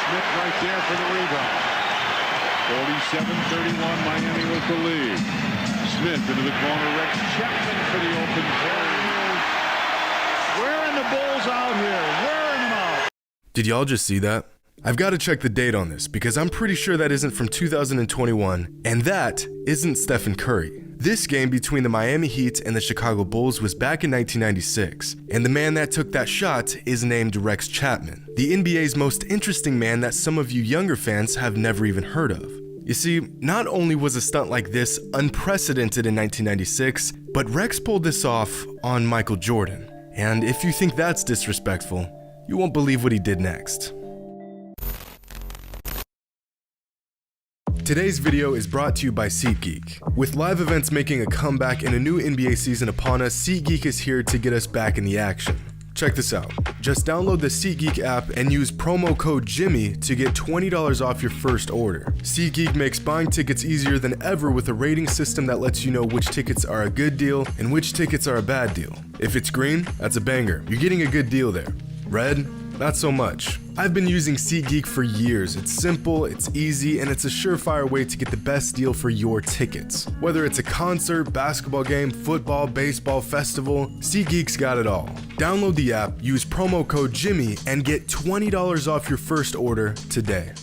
Smith right there for the rebound. 47-31, Miami with the lead. Smith into the corner. Rex Chapman for the open carry. Wearing the Bulls out here. Wearing them out. Did y'all just see that? I've got to check the date on this because I'm pretty sure that isn't from 2021, and that isn't Stephen Curry. This game between the Miami Heat and the Chicago Bulls was back in 1996, and the man that took that shot is named Rex Chapman, the NBA's most interesting man that some of you younger fans have never even heard of. You see, not only was a stunt like this unprecedented in 1996, but Rex pulled this off on Michael Jordan. And if you think that's disrespectful, you won't believe what he did next. Today's video is brought to you by SeatGeek. With live events making a comeback and a new NBA season upon us, SeatGeek is here to get us back in the action. Check this out. Just download the SeatGeek app and use promo code Jimmy to get $20 off your first order. SeatGeek makes buying tickets easier than ever with a rating system that lets you know which tickets are a good deal and which tickets are a bad deal. If it's green, that's a banger. You're getting a good deal there. Red? Not so much. I've been using SeatGeek for years. It's simple, it's easy, and it's a surefire way to get the best deal for your tickets. Whether it's a concert, basketball game, football, baseball, festival, SeatGeek's got it all. Download the app, use promo code Jimmy, and get $20 off your first order today.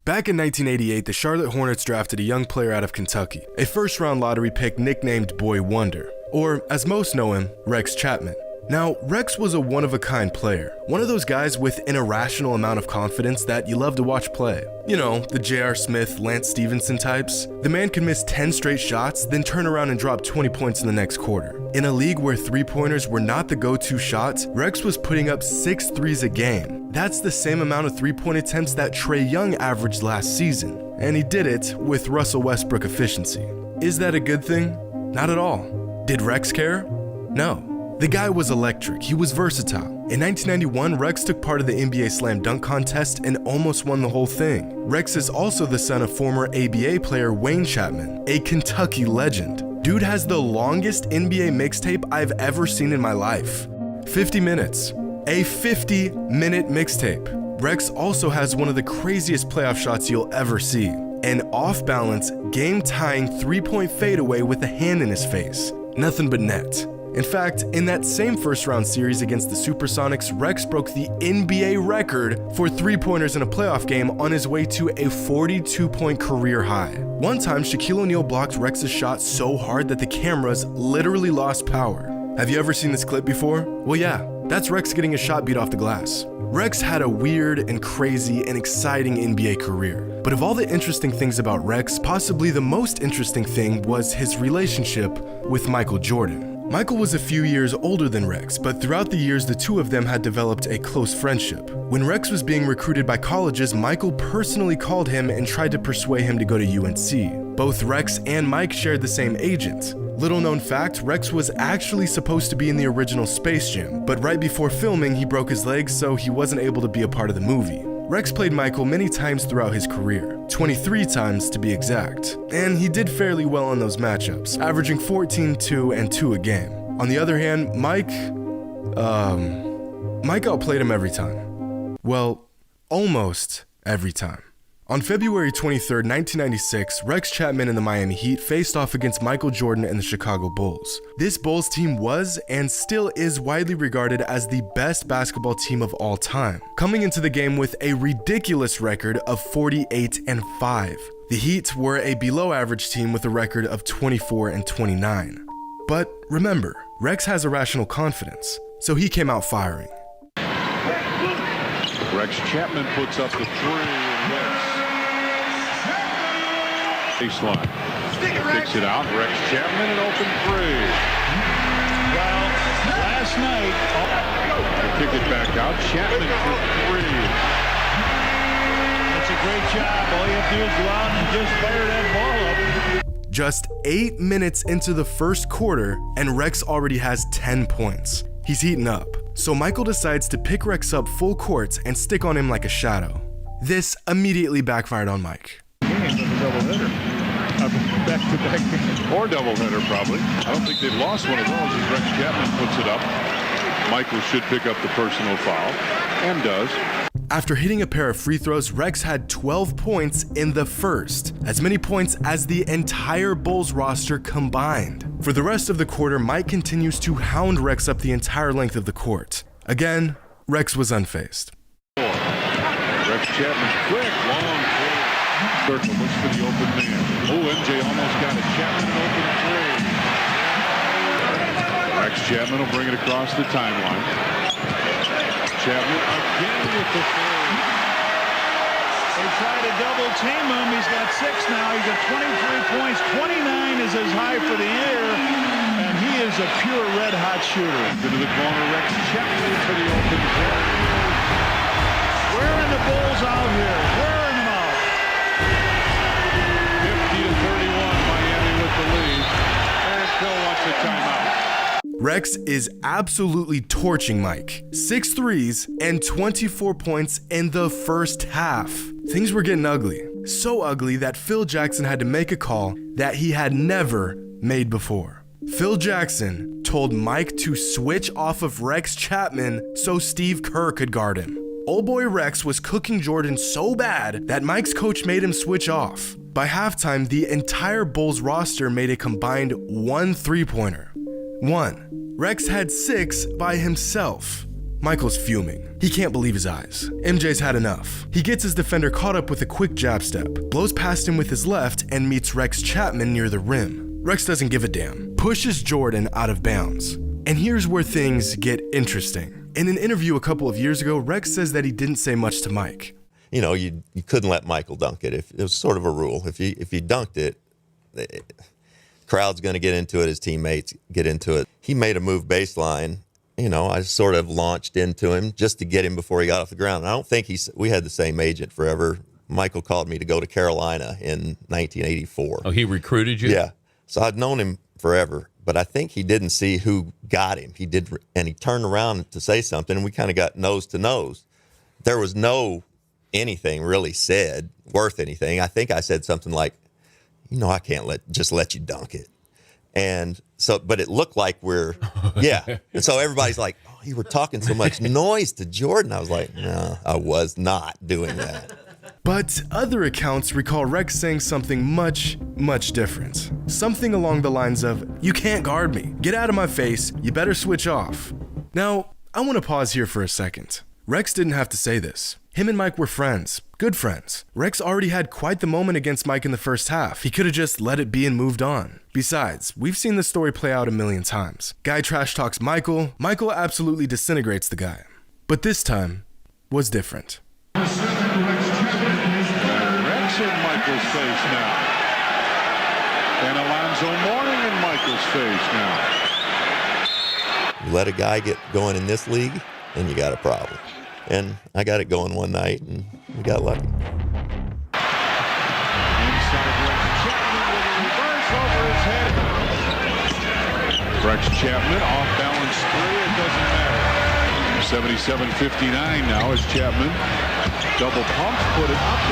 Back in 1988, the Charlotte Hornets drafted a young player out of Kentucky, a first-round lottery pick nicknamed Boy Wonder, or as most know him, Rex Chapman. Now, Rex was a one-of-a-kind player, one of those guys with an irrational amount of confidence that you love to watch play. You know, the J.R. Smith, Lance Stevenson types. The man could miss 10 straight shots, then turn around and drop 20 points in the next quarter. In a league where three-pointers were not the go-to shot, Rex was putting up 6 threes a game. That's the same amount of three-point attempts that Trae Young averaged last season, and he did it with Russell Westbrook efficiency. Is that a good thing? Not at all. Did Rex care? No. The guy was electric, he was versatile. In 1991, Rex took part of the NBA Slam Dunk Contest and almost won the whole thing. Rex is also the son of former ABA player Wayne Chapman, a Kentucky legend. Dude has the longest NBA mixtape I've ever seen in my life. 50 minutes. A 50-minute mixtape. Rex also has one of the craziest playoff shots you'll ever see. An off-balance, game-tying three-point fadeaway with a hand in his face. Nothing but net. In fact, in that same first-round series against the Supersonics, Rex broke the NBA record for three-pointers in a playoff game on his way to a 42-point career high. One time, Shaquille O'Neal blocked Rex's shot so hard that the cameras literally lost power. Have you ever seen this clip before? Well, yeah, that's Rex getting a shot beat off the glass. Rex had a weird and crazy and exciting NBA career. But of all the interesting things about Rex, possibly the most interesting thing was his relationship with Michael Jordan. Michael was a few years older than Rex, but throughout the years, the two of them had developed a close friendship. When Rex was being recruited by colleges, Michael personally called him and tried to persuade him to go to UNC. Both Rex and Mike shared the same agent. Little known fact, Rex was actually supposed to be in the original Space Jam, but right before filming, he broke his leg, so he wasn't able to be a part of the movie. Rex played Michael many times throughout his career, 23 times to be exact, and he did fairly well in those matchups, averaging 14, 2, and 2 a game. On the other hand, Mike outplayed him every time. Well, almost every time. On February 23, 1996, Rex Chapman and the Miami Heat faced off against Michael Jordan and the Chicago Bulls. This Bulls team was and still is widely regarded as the best basketball team of all time, coming into the game with a ridiculous record of 48-5. The Heat were a below-average team with a record of 24-29. But remember, Rex has irrational confidence, so he came out firing. Rex Chapman puts up the three and hits. Baseline. Kicks it out. Rex Chapman, an open three. Well, last night, they kick it back out. Chapman for three. That's a great job. All you have to do is go out and just fire that ball up. Just 8 minutes into the first quarter, and Rex already has 10 points. He's heating up. So Michael decides to pick Rex up full court and stick on him like a shadow. This immediately backfired on Mike. Back-to-back or doubleheader probably. I don't think they've lost one of those as Rex Chapman puts it up. Michael should pick up the personal foul, and does. After hitting a pair of free throws, Rex had 12 points in the first, as many points as the entire Bulls roster combined. For the rest of the quarter, Mike continues to hound Rex up the entire length of the court. Again, Rex was unfazed. Rex Chapman, quick, long three. Circle, looks for the open man. Oh, MJ almost got it. Chapman, an open three. Rex Chapman will bring it across the timeline. Chapman again with the three. They try to double team him. He's got 6 now. He's got 23 points. 29 is his high for the year. And he is a pure red-hot shooter. Into the corner, Rex Chapman for the open three. Wearing the Bulls out here. Wearing them out. 50-31, Miami with the lead. And Phil wants a timeout. Rex is absolutely torching Mike. 6 threes and 24 points in the first half. Things were getting ugly. So ugly that Phil Jackson had to make a call that he had never made before. Phil Jackson told Mike to switch off of Rex Chapman so Steve Kerr could guard him. Old boy Rex was cooking Jordan so bad that Mike's coach made him switch off. By halftime, the entire Bulls roster made a combined 1 3-pointer. 1. Rex had 6 by himself. Michael's fuming. He can't believe his eyes. MJ's had enough. He gets his defender caught up with a quick jab step, blows past him with his left, and meets Rex Chapman near the rim. Rex doesn't give a damn, pushes Jordan out of bounds. And here's where things get interesting. In an interview a couple of years ago, Rex says that he didn't say much to Mike. You know, you couldn't let Michael dunk it. It was sort of a rule. If he dunked it, crowd's going to get into it, his teammates get into it. He made a move baseline. You know, I sort of launched into him just to get him before he got off the ground. I don't think we had the same agent forever. Michael called me to go to Carolina in 1984. Oh, he recruited you? Yeah. So I'd known him forever, but I think he didn't see who got him. He did, and he turned around to say something, and we kind of got nose to nose. There was no anything really said worth anything. I think I said something like, you know, I can't just let you dunk it. And so, but it looked like yeah. And so everybody's like, oh, you were talking so much noise to Jordan. I was like, no, I was not doing that. But other accounts recall Rex saying something much, much different. Something along the lines of, you can't guard me. Get out of my face. You better switch off. Now, I want to pause here for a second. Rex didn't have to say this. Him and Mike were friends, good friends. Rex already had quite the moment against Mike in the first half. He could have just let it be and moved on. Besides, we've seen this story play out a million times. Guy trash talks Michael. Michael absolutely disintegrates the guy. But this time was different. Rex in Michael's face now. And Alonzo Mourning in Michael's face now. You let a guy get going in this league, and you got a problem. And I got it going one night, and we got lucky. Inside Rex Chapman with a reverse over his head. Rex Chapman off balance three. It doesn't matter. 77-59 now as Chapman double pump, put it up.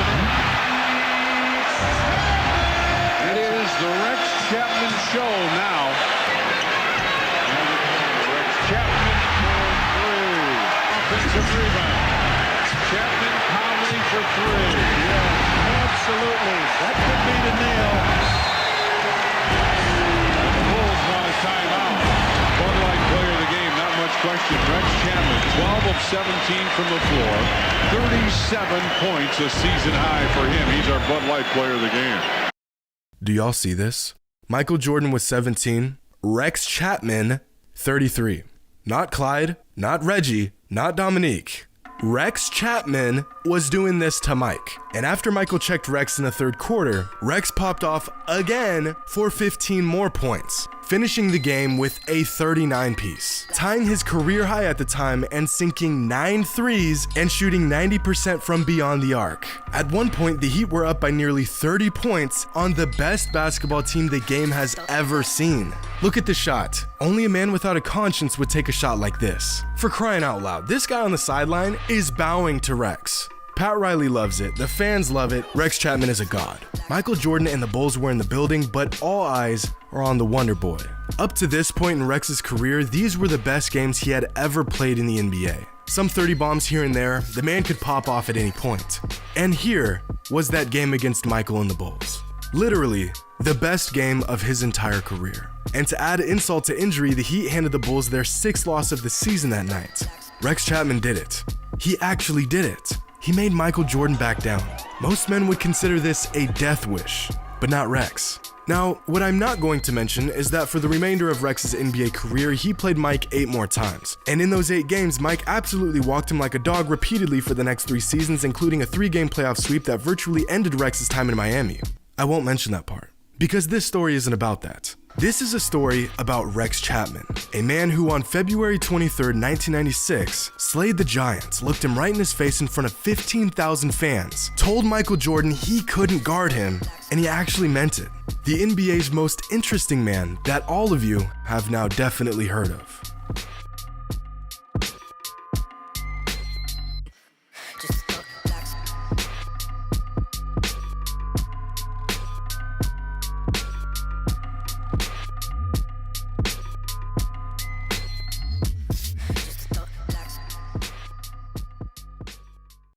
It is the Rex Chapman show now. Rex Chapman for three. Offensive rebound. Chapman Conley for three. Yeah, absolutely. That could be the nail. The Bulls want a timeout. Bud Light player of the game, not much question. Rex Chapman, 12 of 17 from the floor. 37 points, a season high for him. He's our Bud Light player of the game. Do y'all see this? Michael Jordan was 17. Rex Chapman, 33. Not Clyde, not Reggie, not Dominique. Rex Chapman was doing this to Mike. And after Michael checked Rex in the third quarter, Rex popped off again for 15 more points, finishing the game with a 39-piece, tying his career high at the time and sinking 9 threes and shooting 90% from beyond the arc. At one point, the Heat were up by nearly 30 points on the best basketball team the game has ever seen. Look at the shot. Only a man without a conscience would take a shot like this. For crying out loud, this guy on the sideline is bowing to Rex. Pat Riley loves it, the fans love it, Rex Chapman is a god. Michael Jordan and the Bulls were in the building, but all eyes are on the Wonder Boy. Up to this point in Rex's career, these were the best games he had ever played in the NBA. Some 30 bombs here and there, the man could pop off at any point. And here was that game against Michael and the Bulls. Literally, the best game of his entire career. And to add insult to injury, the Heat handed the Bulls their 6th loss of the season that night. Rex Chapman did it. He actually did it. He made Michael Jordan back down. Most men would consider this a death wish, but not Rex. Now, what I'm not going to mention is that for the remainder of Rex's NBA career, he played Mike 8 more times. And in those 8 games, Mike absolutely walked him like a dog repeatedly for the next 3 seasons, including a 3-game playoff sweep that virtually ended Rex's time in Miami. I won't mention that part, because this story isn't about that. This is a story about Rex Chapman, a man who on February 23rd, 1996, slayed the Giants, looked him right in his face in front of 15,000 fans, told Michael Jordan he couldn't guard him, and he actually meant it. The NBA's most interesting man that all of you have now definitely heard of.